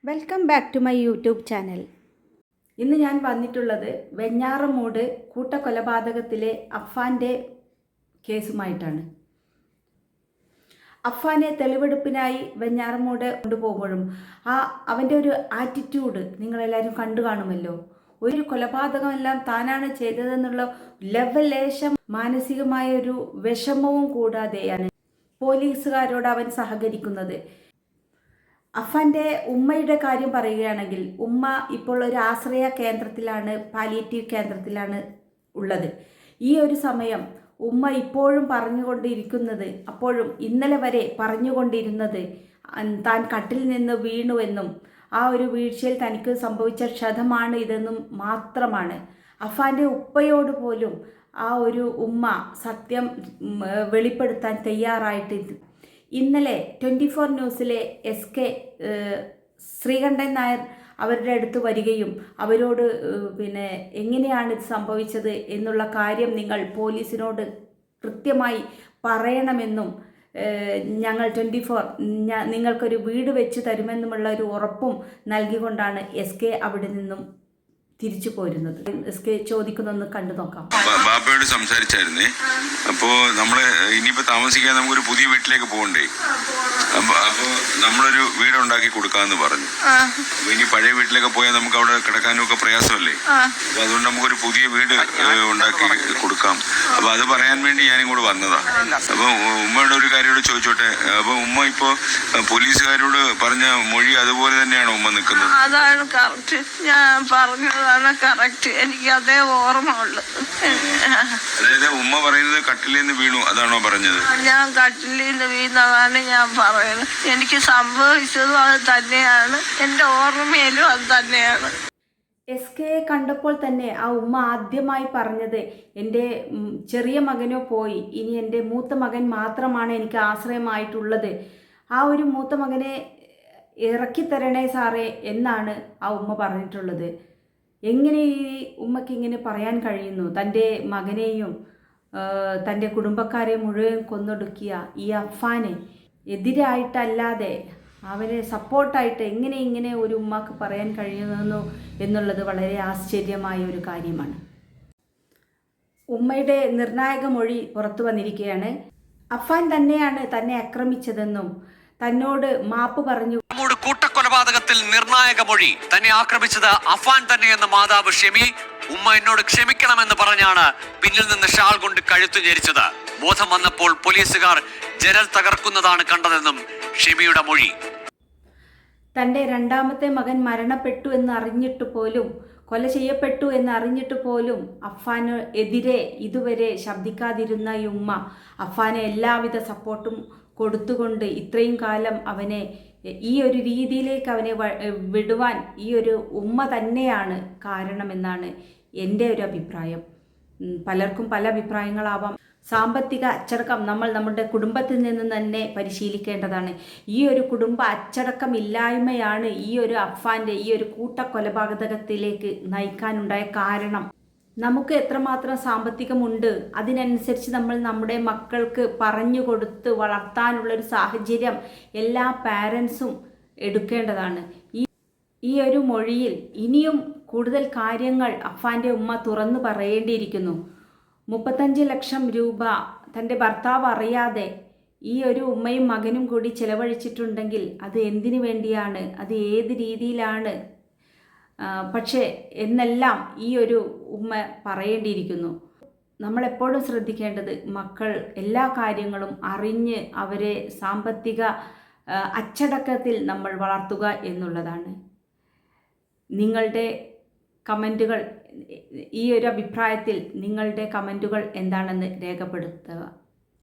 Welcome back to my YouTube channel. ഇന്ന് ഞാൻ വന്നിട്ടുള്ളത് വെഞ്ഞാറമൂട് കൂട്ടക്കൊലപാതകത്തിലെ അഫ്ഫാൻ്റെ കേസുമായിട്ടാണ്. അഫ്ഫാനെ തെളിവെടുപ്പിനായി വെഞ്ഞാറമൂട് കൊണ്ടുപോകുമ്പോഴും അവൻ്റെ ഒരു ആറ്റിറ്റ്യൂഡ് നിങ്ങളെല്ലാവരും കണ്ടു കാണുമല്ലോ. ഒരു കൊലപാതകമെല്ലാം താനാണ് ചെയ്തതെന്നുള്ള ലെവലേശം മാനസികമായ ഒരു വിഷമവും കൂടാതെയാണ് പോലീസുകാരോട് അവൻ സഹകരിക്കുന്നത്. അഫ്ഫാൻ്റെ ഉമ്മയുടെ കാര്യം പറയുകയാണെങ്കിൽ, ഉമ്മ ഇപ്പോൾ ഒരു ആശ്രയ കേന്ദ്രത്തിലാണ്, പാലിയേറ്റീവ് കേന്ദ്രത്തിലാണ് ഉള്ളത്. ഈ ഒരു സമയം ഉമ്മ ഇപ്പോഴും പറഞ്ഞുകൊണ്ടിരിക്കുന്നത്, അപ്പോഴും ഇന്നലെ വരെ പറഞ്ഞുകൊണ്ടിരുന്നത് താൻ കട്ടിൽ നിന്ന് വീണുവെന്നും ആ ഒരു വീഴ്ചയിൽ തനിക്ക് സംഭവിച്ച ക്ഷതമാണ് ഇതെന്നും മാത്രമാണ്. അഫ്ഫാൻ്റെ ഉപ്പയോട് പോലും ആ ഒരു ഉമ്മ സത്യം വെളിപ്പെടുത്താൻ തയ്യാറായിട്ടില്ല. ഇന്നലെ 24 ന്യൂസിലെ SK ശ്രീകണ്ഠൻ നായർ അവരുടെ അടുത്ത് വരികയും അവരോട് എങ്ങനെയാണ് ഇത് സംഭവിച്ചത് എന്നുള്ള കാര്യം നിങ്ങൾ പോലീസിനോട് കൃത്യമായി പറയണമെന്നും ഞങ്ങൾ 24 നിങ്ങൾക്കൊരു വീട് വെച്ച് തരുമെന്നുമുള്ള ഒരു ഉറപ്പും നൽകിക്കൊണ്ടാണ് SK അവിടെ നിന്നും തിരിച്ചു പോരുന്നത്. SK ചോദിക്കുന്നൊന്ന് കണ്ടു നോക്കാം. ബാബയോട് സംസാരിച്ചായിരുന്നേ. അപ്പോൾ നമ്മള് ഇനിയിപ്പോ താമസിക്കാൻ നമുക്കൊരു പുതിയ വീട്ടിലേക്ക് പോകണ്ടേ. അപ്പോൾ നമ്മളൊരു വീടുണ്ടാക്കി കൊടുക്കാന്ന് പറഞ്ഞു. അപ്പൊ ഇനി പഴയ വീട്ടിലേക്ക് പോയാൽ നമുക്ക് അവിടെ കിടക്കാനും ഒക്കെ പ്രയാസമല്ലേ. അപ്പൊ അതുകൊണ്ട് നമുക്കൊരു പുതിയ വീട് ഉണ്ടാക്കി കൊടുക്കാം. അപ്പൊ അത് പറയാൻ വേണ്ടി ഞാനും കൂടെ വന്നതാ. അപ്പൊ ഉമ്മയുടെ ഒരു കാര്യോട് ചോദിച്ചോട്ടെ. അപ്പൊ ഉമ്മ ഇപ്പോ പോലീസുകാരോട് പറഞ്ഞ മൊഴി അതുപോലെ തന്നെയാണോ ഉമ്മ നിൽക്കുന്നത്? അതാണ് കറക്റ്റ്. ഞാൻ പറഞ്ഞതാണ് കറക്റ്റ്. എനിക്ക് അതേ ഓർമ്മ ഉള്ളു. അതായത് ഉമ്മ പറയുന്നത് കട്ടിലിൽ നിന്ന് വീണു അതാണോ പറഞ്ഞത്? ഞാൻ കട്ടിലിൽ നിന്ന് വീണതാണ് ഞാൻ പറയുന്നത്. എനിക്ക് സംഭവിച്ചതും അത് തന്നെയാണ്, എൻ്റെ ഓർമ്മയിലും അത് തന്നെയാണ്. SK കണ്ടപ്പോൾ തന്നെ ആ ഉമ്മ ആദ്യമായി പറഞ്ഞത്, എൻ്റെ ചെറിയ മകനോ പോയി, ഇനി എൻ്റെ മൂത്ത മകൻ മാത്രമാണ് എനിക്ക് ആശ്രയമായിട്ടുള്ളത്. ആ ഒരു മൂത്ത മകനെ ഇറക്കിത്തരണേ സാറേ എന്നാണ് ആ ഉമ്മ പറഞ്ഞിട്ടുള്ളത്. എങ്ങനെ ഈ ഉമ്മയ്ക്ക് ഇങ്ങനെ പറയാൻ കഴിയുന്നു? തൻ്റെ മകനെയും തൻ്റെ കുടുംബക്കാരെ മുഴുവൻ കൊന്നൊടുക്കിയ ഈ അഫ്ഫാനെ എതിരായിട്ടല്ലാതെ അവരെ സപ്പോർട്ടായിട്ട് എങ്ങനെ ഇങ്ങനെ ഒരു ഉമ്മക്ക് പറയാൻ കഴിയുന്നു എന്നുള്ളത് വളരെ ആശ്ചര്യമായ ഒരു കാര്യമാണ്. ഉമ്മയുടെ നിർണായക മൊഴി പുറത്തു വന്നിരിക്കുകയാണ്. അഫ്ഫാൻ തന്നെയാണ് തന്നെ ആക്രമിച്ചതെന്നും തന്നോട് മാപ്പ് പറഞ്ഞു. കൂട്ടക്കൊലപാതകത്തിൽ നിർണായക മൊഴി, തന്നെ ആക്രമിച്ചത് അഫ്ഫാൻ തന്നെയെന്ന മാതാവ് ഷെമി. ഉമ്മ എന്നോട് ക്ഷമിക്കണമെന്ന് പറഞ്ഞാണ് പിന്നിൽ നിന്ന് ഷാൾ കൊണ്ട് കഴുത്തു ഞെരിച്ചത്. ബോധം വന്നപ്പോൾ പോലീസുകാർ ജനൽ തകർക്കുന്നതാണ് കണ്ടതെന്നും ഷെമിയുടെ മൊഴി. തൻ്റെ രണ്ടാമത്തെ മകൻ മരണപ്പെട്ടു എന്ന് അറിഞ്ഞിട്ട് പോലും, കൊല ചെയ്യപ്പെട്ടു എന്ന് അറിഞ്ഞിട്ട് പോലും അഫ്ഫാന് എതിരെ ഇതുവരെ ശബ്ദിക്കാതിരുന്ന ഈ ഉമ്മ അഫ്ഫാന് എല്ലാവിധ സപ്പോർട്ടും കൊടുത്തുകൊണ്ട് ഇത്രയും കാലം അവനെ ഈ ഒരു രീതിയിലേക്ക് അവനെ വിടുവാൻ ഈ ഒരു ഉമ്മ തന്നെയാണ് കാരണമെന്നാണ് എൻ്റെ ഒരു അഭിപ്രായം. പലർക്കും പല അഭിപ്രായങ്ങളാവാം. സാമ്പത്തിക അച്ചടക്കം നമ്മൾ നമ്മുടെ കുടുംബത്തിൽ നിന്ന് തന്നെ പരിശീലിക്കേണ്ടതാണ്. ഈ ഒരു കുടുംബ അച്ചടക്കമില്ലായ്മയാണ് ഈ ഒരു അഫ്ഫാൻ്റെ ഈ ഒരു കൂട്ടക്കൊലപാതകത്തിലേക്ക് നയിക്കാനുണ്ടായ കാരണം. നമുക്ക് എത്രമാത്രം സാമ്പത്തികമുണ്ട് അതിനനുസരിച്ച് നമ്മൾ നമ്മുടെ മക്കൾക്ക് പറഞ്ഞു കൊടുത്ത് വളർത്താനുള്ളൊരു സാഹചര്യം എല്ലാ പാരൻസും എടുക്കേണ്ടതാണ്. ഈ ഒരു മൊഴിയിൽ ഇനിയും കൂടുതൽ കാര്യങ്ങൾ അഫ്ഫാൻ്റെ ഉമ്മ തുറന്നു പറയേണ്ടിയിരിക്കുന്നു. 35 ലക്ഷം രൂപ തൻ്റെ ഭർത്താവ് അറിയാതെ ഈ ഒരു ഉമ്മയും മകനും കൂടി ചിലവഴിച്ചിട്ടുണ്ടെങ്കിൽ അത് എന്തിനു വേണ്ടിയാണ്, അത് ഏത് രീതിയിലാണ്, പക്ഷേ എന്നെല്ലാം ഈ ഒരു ഉമ്മ പറയേണ്ടിയിരിക്കുന്നു. നമ്മളെപ്പോഴും ശ്രദ്ധിക്കേണ്ടത് മക്കൾ എല്ലാ കാര്യങ്ങളും അറിഞ്ഞ് അവരെ സാമ്പത്തിക അച്ചടക്കത്തിൽ നമ്മൾ വളർത്തുക എന്നുള്ളതാണ്. നിങ്ങളുടെ കമൻറ്റുകൾ, ഈ ഒരു അഭിപ്രായത്തിൽ നിങ്ങളുടെ കമൻറ്റുകൾ എന്താണെന്ന് രേഖപ്പെടുത്തുക.